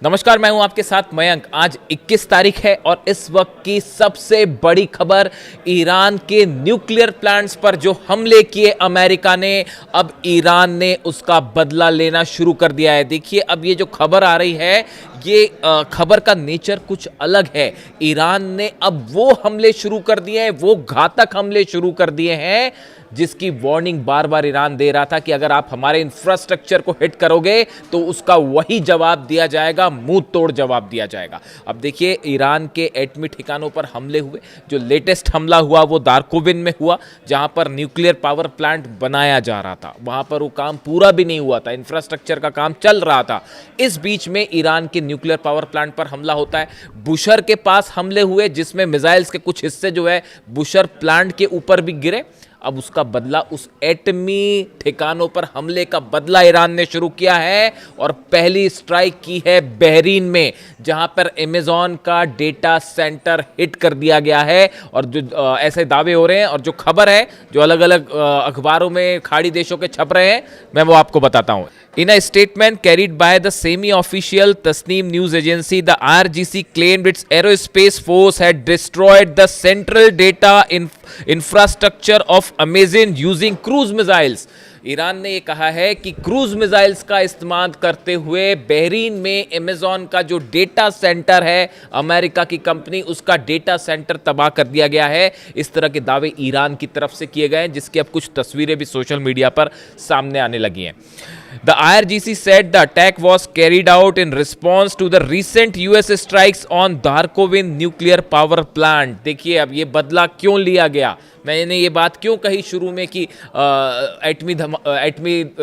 नमस्कार, मैं हूं आपके साथ मयंक। आज 21 तारीख है और इस वक्त की सबसे बड़ी खबर ईरान के न्यूक्लियर प्लांट्स पर जो हमले किए अमेरिका ने, अब ईरान ने उसका बदला लेना शुरू कर दिया है। देखिए, अब ये जो खबर आ रही है, ये खबर का नेचर कुछ अलग है। ईरान ने अब वो हमले शुरू कर दिए हैं, वो घातक हमले शुरू कर दिए हैं जिसकी वार्निंग बार बार ईरान दे रहा था कि अगर आप हमारे इंफ्रास्ट्रक्चर को हिट करोगे तो उसका वही जवाब दिया जाएगा, मुंह तोड़ जवाब दिया जाएगा। अब देखिए, ईरान के एटमी ठिकानों पर हमले हुए। जो लेटेस्ट हमला हुआ वो दारकोविन में हुआ, जहां पर न्यूक्लियर पावर प्लांट बनाया जा रहा था। वहां पर वो काम पूरा भी नहीं हुआ था, इंफ्रास्ट्रक्चर का काम चल रहा था। इस बीच में ईरान के न्यूक्लियर पावर प्लांट पर हमला होता है। बुशर के पास हमले हुए, जिसमें मिसाइल्स के कुछ हिस्से जो है बुशर प्लांट के ऊपर भी गिरे। अब उसका बदला, उस एटमी ठिकानों पर हमले का बदला ईरान ने शुरू किया है और पहली स्ट्राइक की है बहरीन में, जहां पर अमेज़न का डेटा सेंटर हिट कर दिया गया है। और जो ऐसे दावे हो रहे हैं और जो खबर है, जो अलग अलग अखबारों में खाड़ी देशों के छप रहे हैं, मैं वो आपको बताता हूं। In a statement carried by the semi-official Tasnim news agency, the IRGC claimed its aerospace force had destroyed the central data infrastructure of Amazon using cruise missiles. Iran ने ये कहा है कि क्रूज मिसाइल्स का इस्तेमाल करते हुए बहरीन में अमेज़न का जो डेटा सेंटर है, अमेरिका की कंपनी, उसका डेटा सेंटर तबाह कर दिया गया है। इस तरह के दावे ईरान की तरफ से किए गए हैं, जिसकी अब कुछ तस्वीरें भी सोशल मीडिया पर सामने आने लगी हैं। The IRGC said the attack was carried out in response to the recent US strikes on Darkovin nuclear power plant. देखिए, अब ये बदला क्यों लिया गया, मैंने ये बात क्यों कही शुरू में कि एटमी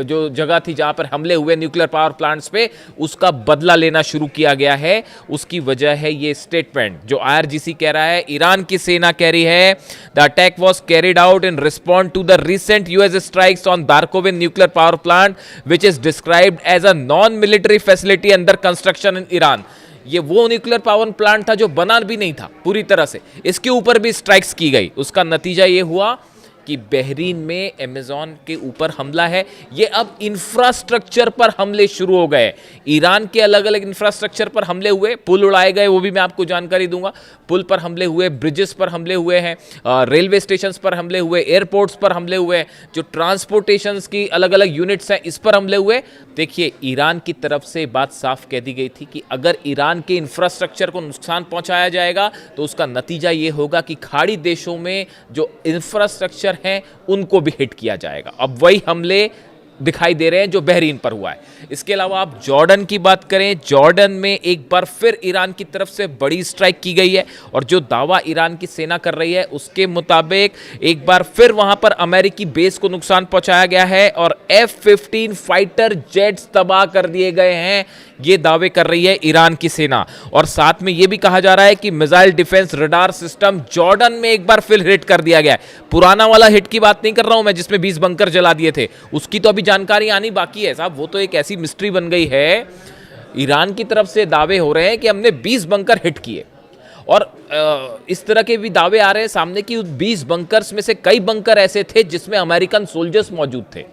जो जगह थी जहां पर हमले हुए न्यूक्लियर पावर प्लांट्स पे, उसका बदला लेना शुरू किया गया है। उसकी वजह है ये स्टेटमेंट जो आईआरजीसी कह रहा है, ईरान की सेना कह रही है, the attack was carried out in response to the recent US strikes on Darkhovin nuclear power plant which is described as a non military facility under construction in Iran. ये वो न्यूक्लियर पावर प्लांट था जो बना भी नहीं था पूरी तरह से, इसके ऊपर भी स्ट्राइक्स की गई। उसका नतीजा ये हुआ कि बहरीन में अमेज़न के ऊपर हमला है। ये अब इंफ्रास्ट्रक्चर पर हमले शुरू हो गए। ईरान के अलग अलग इंफ्रास्ट्रक्चर पर हमले हुए, पुल उड़ाए गए, वो भी मैं आपको जानकारी दूंगा। पुल पर हमले हुए, ब्रिजेस पर हमले हुए हैं, रेलवे स्टेशंस पर हमले हुए, एयरपोर्ट्स पर हमले हुए, जो ट्रांसपोर्टेशंस की अलग अलग यूनिट्स हैं, इस पर हमले हुए। देखिए, ईरान की तरफ से बात साफ कह दी गई थी कि अगर ईरान के इंफ्रास्ट्रक्चर को नुकसान पहुंचाया जाएगा तो उसका नतीजा ये होगा कि खाड़ी देशों में जो इंफ्रास्ट्रक्चर हैं उनको भी हिट किया जाएगा। अब वही हमले दिखाई दे रहे हैं जो बहरीन पर हुआ है। इसके अलावा आप जॉर्डन की बात करें, जॉर्डन में एक बार फिर ईरान की तरफ से बड़ी स्ट्राइक की गई है और जो दावा ईरान की सेना कर रही है उसके मुताबिक एक बार फिर वहां पर अमेरिकी बेस को नुकसान पहुंचाया गया है और F-15 फाइटर जेट्स तबाह कर दिए गए हैं। ये दावे कर रही है ईरान की सेना। और साथ में यह भी कहा जा रहा है कि missile defence radar system Jordan में एक बार फिर हिट कर दिया गया है। पुराना वाला हिट की बात नहीं कर रहा हूं मैं, जिसमें 20 बंकर जला दिए थे, उसकी तो अभी जानकारी आनी बाकी है साहब। वो तो एक ऐसी मिस्ट्री बन गई है। ईरान की तरफ से दावे हो रहे हैं कि हमने 20 बंकर हिट किए और इस तरह के भी दावे आ रहे हैं सामने कि 20 बंकर्स में से कई बंकर ऐसे थे जिसमें अमेरिकन सोल्जर्स मौजूद थे।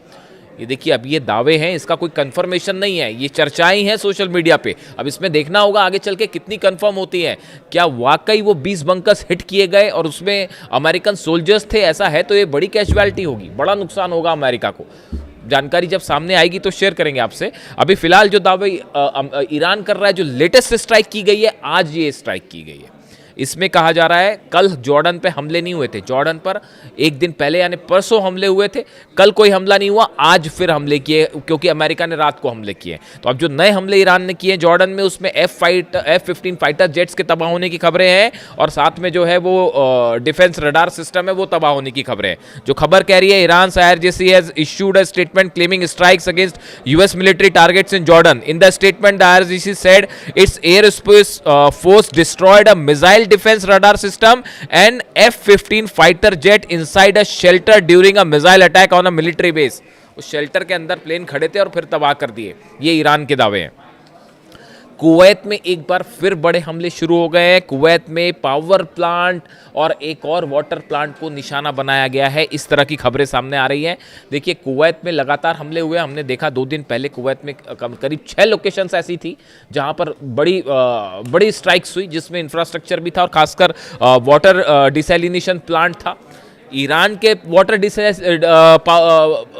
ये देखिए, अब ये दावे हैं, इसका कोई कंफर्मेशन नहीं है, ये चर्चाएं हैं सोशल मीडिया पे। अब इसमें देखना होगा आगे चल के कितनी कंफर्म होती है। क्या वाकई वो 20 बंकर्स हिट किए गए और उसमें अमेरिकन सोल्जर्स थे? ऐसा है तो ये बड़ी कैजुअलिटी होगी, बड़ा नुकसान होगा अमेरिका को। जानकारी जब सामने आएगी तो शेयर करेंगे आपसे। अभी फिलहाल जो दावे ईरान कर रहा है, जो लेटेस्ट स्ट्राइक की गई है, आज ये स्ट्राइक की गई है। इसमें कहा जा रहा है कल जॉर्डन पे हमले नहीं हुए थे, जॉर्डन पर एक दिन पहले यानी परसों हमले हुए थे, कल कोई हमला नहीं हुआ, आज फिर हमले किए क्योंकि अमेरिका ने रात को हमले किए। तो अब जो नए हमले ईरान ने किए जॉर्डन में, उसमें F-15 फाइटर जेट्स के तबाह होने की खबरें हैं और साथ में जो है वो डिफेंस रडार सिस्टम है वो तबाह होने की खबरें हैं। जो खबर कह रही है, Iran IRGC has issued a statement claiming strikes against US military targets in Jordan. In the statement the IRGC said it's aerospace force destroyed a missile defense radar system and F-15 fighter jet inside a shelter during a missile attack on a military base. उस shelter के अंदर plane खड़े थे और फिर तबाह कर दिए। ये ईरान के दावे हैं। कुवैत में एक बार फिर बड़े हमले शुरू हो गए हैं। कुवैत में पावर प्लांट और एक और वाटर प्लांट को निशाना बनाया गया है, इस तरह की खबरें सामने आ रही हैं। देखिए, कुवैत में लगातार हमले हुए, हमने देखा 2 दिन पहले कुवैत में करीब 6 लोकेशंस ऐसी थी जहां पर बड़ी स्ट्राइक्स हुई, जिसमें इंफ्रास्ट्रक्चर भी था और खासकर वाटर डिसैलिनेशन प्लांट था। ईरान के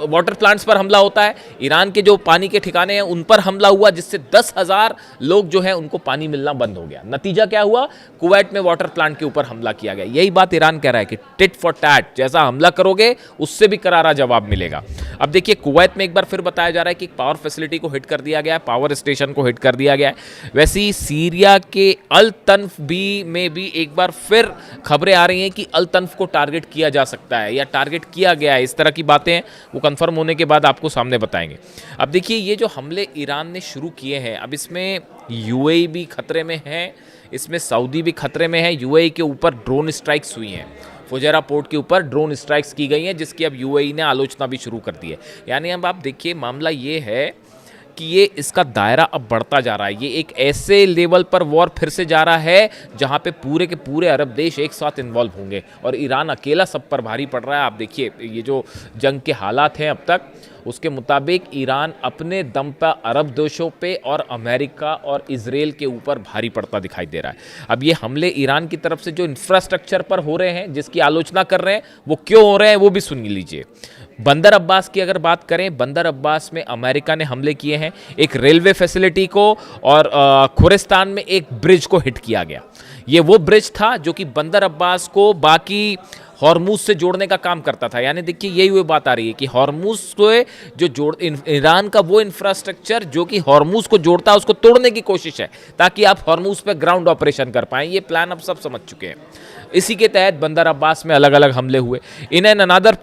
वाटर प्लांट्स पर हमला होता है, ईरान के जो पानी के ठिकाने हैं उन पर हमला हुआ, जिससे 10,000 लोग जो है उनको पानी मिलना बंद हो गया। नतीजा क्या हुआ? कुवैत में वाटर प्लांट के ऊपर हमला किया गया। यही बात ईरान कह रहा है कि टिट फॉर टैट, जैसा हमला करोगे उससे भी करारा जवाब मिलेगा। अब देखिए, कुवैत में एक बार फिर बताया जा रहा है कि पावर फैसिलिटी को हिट कर दिया गया है, पावर स्टेशन को हिट कर दिया गया है। वैसे ही सीरिया के अल तन्फ में भी एक बार फिर खबरें आ रही हैं कि अल तन्फ को टारगेट किया जा सकता है या टारगेट किया गया है। इस तरह की बातें हैं, वो कंफर्म होने के बाद आपको सामने बताएंगे। अब देखिए, ये जो हमले ईरान ने शुरू किए हैं, अब इसमें यूएई भी खतरे में है, इसमें सऊदी भी खतरे में है। यूएई के ऊपर ड्रोन स्ट्राइक्स हुई हैं, फुजैरा पोर्ट के ऊपर ड्रोन स्ट्राइक्स की गई हैं, जिसकी अब यूएई ने आलोचना भी शुरू कर दी है। यानी अब आप देखिए, मामला ये है कि ये इसका दायरा अब बढ़ता जा रहा है। ये एक ऐसे लेवल पर वॉर फिर से जा रहा है जहां पे पूरे के पूरे अरब देश एक साथ इन्वॉल्व होंगे और ईरान अकेला सब पर भारी पड़ रहा है। आप देखिए, ये जो जंग के हालात हैं अब तक, उसके मुताबिक ईरान अपने दम पर अरब देशों पे और अमेरिका और इजराइल के ऊपर भारी पड़ता दिखाई दे रहा है। अब ये हमले ईरान की तरफ से जो इंफ्रास्ट्रक्चर पर हो रहे हैं, जिसकी आलोचना कर रहे हैं, वो क्यों हो रहे हैं वो भी सुन लीजिए। बंदर अब्बास की अगर बात करें, बंदर अब्बास में अमेरिका ने हमले किए हैं, एक रेलवे फैसिलिटी को और खुरिस्तान में एक ब्रिज को हिट किया गया। ये वो ब्रिज था जो कि बंदर अब्बास को बाकी हॉर्मुज से जोड़ने का काम करता था। यानी देखिए, यही हुई बात आ रही है कि हॉर्मुज से जो ईरान का वो इंफ्रास्ट्रक्चर जो कि हॉर्मुज को जोड़ता है, उसको तोड़ने की कोशिश है ताकि आप हॉर्मुज पे ग्राउंड ऑपरेशन कर पाएं। ये प्लान अब सब समझ चुके हैं। इसी के तहत बंदर अब्बास में अलग अलग हमले हुए। In an another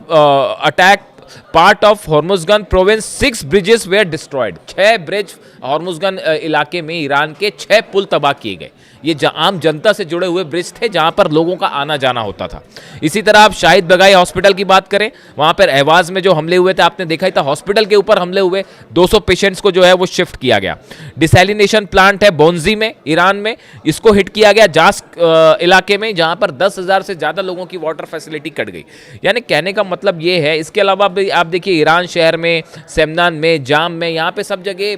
attack part of Hormozgan province 6 bridges were destroyed. 6 bridge Hormozgan इलाके में ईरान के 6 पुल तबाह किए गए। ये आम जनता से जुड़े हुए ब्रिज थे जहां पर लोगों का आना जाना होता था। इसी तरह आप शाहिद बगाई हॉस्पिटल की बात करें, वहां पर अहवाज में जो हमले हुए थे, आपने देखा ही था, हॉस्पिटल के ऊपर हमले हुए, 200 पेशेंट्स को जो है वो शिफ्ट किया गया। डिसैलिनेशन प्लांट है बोंजी में, ईरान में, इसको हिट किया गया जास्क इलाके में, जहां पर 10,000 से ज्यादा लोगों की वाटर फैसिलिटी कट गई। यानी कहने का मतलब ये है। इसके अलावा आप देखिए, ईरान शहर में, सेमनान में, जाम में, यहाँ पे सब जगह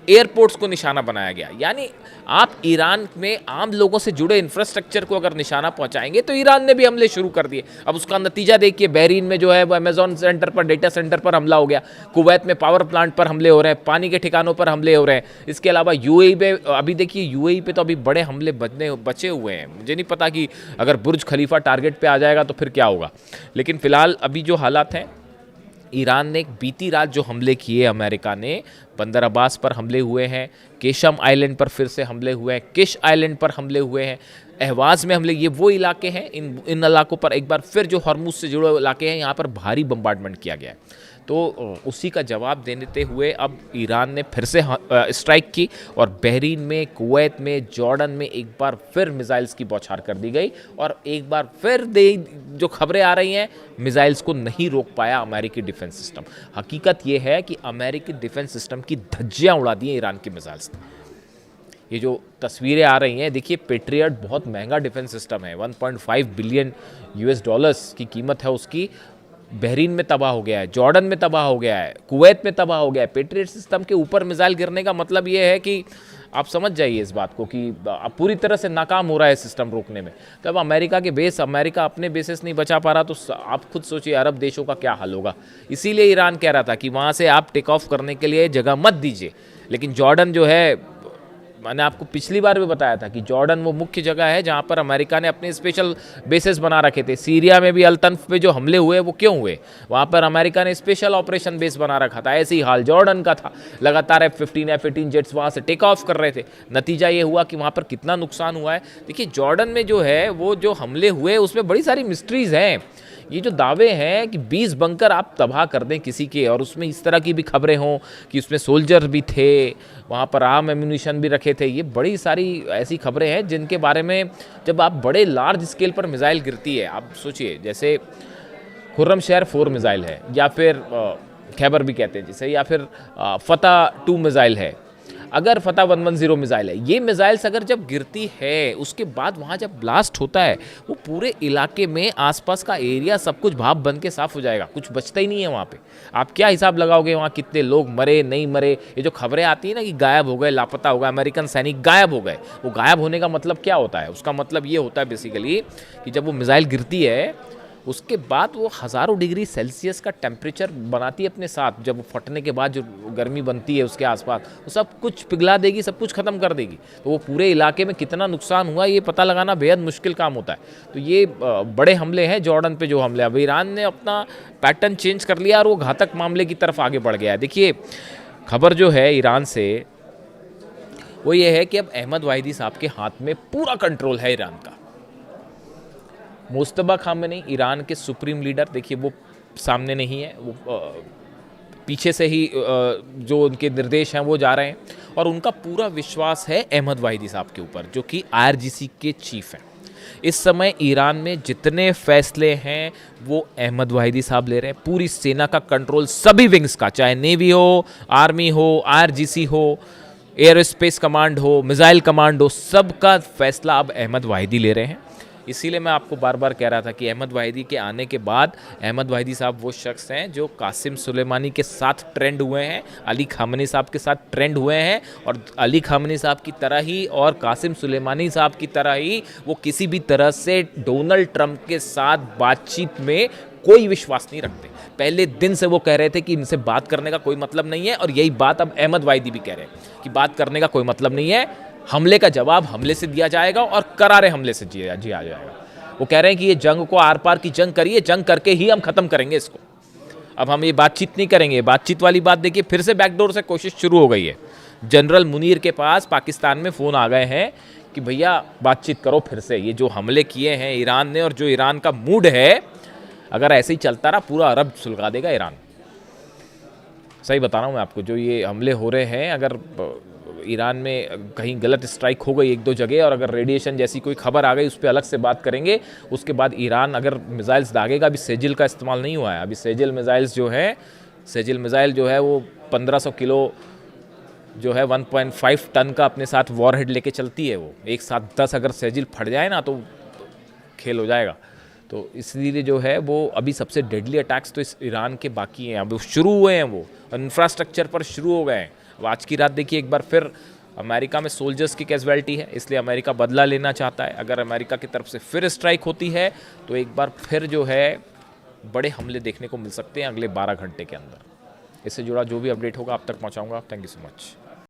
एयरपोर्ट्स को निशाना बनाया गया। यानी आप ईरान में आम लोगों से जुड़े इंफ्रास्ट्रक्चर को अगर निशाना पहुंचाएंगे तो ईरान ने भी हमले शुरू कर दिए। अब उसका नतीजा देखिए, बहरीन में जो है वो अमेजॉन सेंटर पर, डेटा सेंटर पर हमला हो गया। कुवैत में पावर प्लांट पर हमले हो रहे हैं, पानी के ठिकानों पर हमले हो रहे हैं। इसके अलावा यूएई पे, अभी देखिए यूएई पे तो अभी बड़े हमले बचे हुए हैं। मुझे नहीं पता कि अगर बुर्ज खलीफा टारगेट पे आ जाएगा तो फिर क्या होगा, लेकिन फिलहाल अभी जो हालात हैं, ईरान ने बीती रात जो हमले किए, अमेरिका ने बंदर अब्बास पर हमले हुए हैं, केशम आइलैंड पर फिर से हमले हुए हैं, किश आइलैंड पर हमले हुए हैं, अहवाज में हमले, ये वो इलाके हैं, इन इलाकों पर एक बार फिर जो हॉर्मुज से जुड़े इलाके हैं, यहाँ पर भारी बम्बार्डमेंट किया गया है। तो उसी का जवाब देते हुए अब ईरान ने फिर से स्ट्राइक की और बहरीन में, कुवैत में, जॉर्डन में एक बार फिर मिसाइल्स की बौछार कर दी गई और एक बार फिर जो खबरें आ रही हैं, मिसाइल्स को नहीं रोक पाया अमेरिकी डिफेंस सिस्टम। हकीकत यह है कि अमेरिकी डिफेंस सिस्टम की धज्जियां उड़ा दी हैं ईरान की मिसाइल्स ने। ये जो तस्वीरें आ रही हैं, देखिए, पेट्रियट बहुत महंगा डिफेंस सिस्टम है, 1.5 बिलियन यूएस डॉलर्स की कीमत है उसकी। बहरीन में तबाह हो गया है, जॉर्डन में तबाह हो गया है, कुवैत में तबाह हो गया है। पेट्रियट सिस्टम के ऊपर मिसाइल गिरने का मतलब ये है कि आप समझ जाइए इस बात को कि अब पूरी तरह से नाकाम हो रहा है सिस्टम रोकने में। तब अमेरिका अपने बेसिस नहीं बचा पा रहा, तो आप खुद सोचिए अरब देशों का क्या हाल होगा। इसीलिए ईरान कह रहा था कि वहाँ से आप टेक ऑफ करने के लिए जगह मत दीजिए। लेकिन जॉर्डन जो है, मैंने आपको पिछली बार भी बताया था कि जॉर्डन वो मुख्य जगह है जहां पर अमेरिका ने अपने स्पेशल बेसेस बना रखे थे। सीरिया में भी अल-तन्फ पे जो हमले हुए वो क्यों हुए, वहां पर अमेरिका ने स्पेशल ऑपरेशन बेस बना रखा था। ऐसे ही हाल जॉर्डन का था, लगातार F-15 जेट्स वहां से टेक ऑफ कर रहे थे। नतीजा ये हुआ कि वहां पर कितना नुकसान हुआ है। देखिए, जॉर्डन में जो है वो जो हमले हुए उसमें बड़ी सारी मिस्ट्रीज हैं। ये जो दावे हैं कि 20 बंकर आप तबाह कर दें किसी के, और उसमें इस तरह की भी खबरें हों कि उसमें सोल्जर भी थे, वहाँ पर आर्म एम्यूनिशन भी रखे थे, ये बड़ी सारी ऐसी खबरें हैं जिनके बारे में जब आप बड़े लार्ज स्केल पर मिसाइल गिरती है, आप सोचिए जैसे खुर्रमशहर 4 मिसाइल है, या फिर खैबर भी कहते हैं जिसे, या फिर फतह 2 मिसाइल है। अगर फतह 110 मिसाइल है, ये मिसाइल्स अगर जब गिरती है उसके बाद वहाँ जब ब्लास्ट होता है वो पूरे इलाके में आसपास का एरिया सब कुछ भाप बन के साफ हो जाएगा, कुछ बचता ही नहीं है वहाँ पे। आप क्या हिसाब लगाओगे वहाँ कितने लोग मरे नहीं मरे? ये जो खबरें आती है ना कि गायब हो गए, लापता हो गए, अमेरिकन सैनिक गायब हो गए, वो गायब होने का मतलब क्या होता है? उसका मतलब ये होता है बेसिकली कि जब वो मिसाइल गिरती है उसके बाद वो हज़ारों डिग्री सेल्सियस का टेम्परेचर बनाती है अपने साथ। जब वो फटने के बाद जो गर्मी बनती है उसके आसपास, वो सब कुछ पिघला देगी, सब कुछ ख़त्म कर देगी। तो वो पूरे इलाके में कितना नुकसान हुआ ये पता लगाना बेहद मुश्किल काम होता है। तो ये बड़े हमले हैं जॉर्डन पे जो हमले। अब ईरान ने अपना पैटर्न चेंज कर लिया और वो घातक मामले की तरफ आगे बढ़ गया है। देखिए, खबर जो है ईरान से वो ये है कि अब अहमद वाहिदी साहब के हाथ में पूरा कंट्रोल है ईरान का। मुस्तबा खामेनी ईरान के सुप्रीम लीडर, देखिए वो सामने नहीं है, वो पीछे से ही जो उनके निर्देश हैं वो जा रहे हैं और उनका पूरा विश्वास है अहमद वाहिदी साहब के ऊपर जो कि IRGC के चीफ हैं। इस समय ईरान में जितने फैसले हैं वो अहमद वाहिदी साहब ले रहे हैं। पूरी सेना का कंट्रोल सभी विंग्स का, चाहे नेवी हो, आर्मी हो, IRGC हो, एयर स्पेस कमांड हो, मिसाइल कमांड हो, सबका फैसला अब अहमद वाहिदी ले रहे हैं। इसीलिए मैं आपको बार बार कह रहा था कि अहमद वाहिदी के आने के बाद अहमद वाहिदी साहब वो शख्स हैं जो कासिम सुलेमानी के साथ ट्रेंड हुए हैं, अली खामनी साहब के साथ ट्रेंड हुए हैं, और अली खामनी साहब की तरह ही और कासिम सुलेमानी साहब की तरह ही वो किसी भी तरह से डोनाल्ड ट्रंप के साथ बातचीत में कोई विश्वास नहीं रखते। पहले दिन से वो कह रहे थे कि इनसे बात करने का कोई मतलब नहीं है, और यही बात अब अहमद वाहिदी भी कह रहे हैं कि बात करने का कोई मतलब नहीं है, हमले का जवाब हमले से दिया जाएगा और करारे हमले से जिया जाएगा। वो कह रहे हैं कि ये जंग को आर पार की जंग करिए, जंग करके ही हम खत्म करेंगे इसको। अब हम ये बातचीत नहीं करेंगे। बातचीत वाली बात देखिए फिर से बैकडोर से कोशिश शुरू हो गई है। जनरल मुनीर के पास पाकिस्तान में फ़ोन आ गए हैं कि भैया बातचीत करो फिर से। ये जो हमले किए हैं ईरान ने और जो ईरान का मूड है, अगर ऐसे ही चलता रहा पूरा अरब सुलगा देगा ईरान। सही बता रहा हूँ मैं आपको, जो ये हमले हो रहे हैं, अगर ईरान में कहीं गलत स्ट्राइक हो गई एक दो जगह और अगर रेडिएशन जैसी कोई खबर आ गई, उस पर अलग से बात करेंगे। उसके बाद ईरान अगर मिसाइल्स दागेगा, अभी सेजिल का इस्तेमाल नहीं हुआ है, अभी सेजिल मिसाइल्स जो है, सेजिल मिसाइल जो है वो 1500 किलो जो है 1.5 टन का अपने साथ वॉरहेड लेके चलती है। वो एक साथ 10 अगर सेजिल फट जाए ना तो खेल हो जाएगा। तो इसलिए जो है वो अभी सबसे डेडली अटैक्स तो इस ईरान के बाकी हैं, अभी शुरू हुए हैं, वो इंफ्रास्ट्रक्चर पर शुरू हो गए हैं। अब आज की रात देखिए एक बार फिर अमेरिका में सोल्जर्स की कैजुअलिटी है, इसलिए अमेरिका बदला लेना चाहता है। अगर अमेरिका की तरफ से फिर स्ट्राइक होती है तो एक बार फिर जो है बड़े हमले देखने को मिल सकते हैं अगले 12 घंटे के अंदर। इससे जुड़ा जो भी अपडेट होगा आप तक पहुंचाऊंगा। Thank you so much.